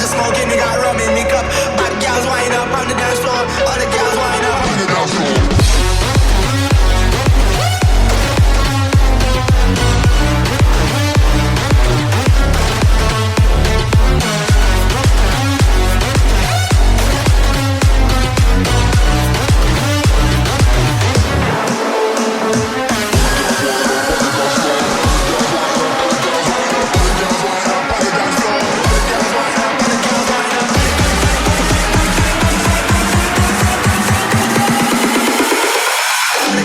the smoking, they got rum in me cup. Bad girls wind up on the dance floor. All the girls wind up on the dance floor.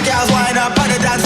Girls wind up on the dance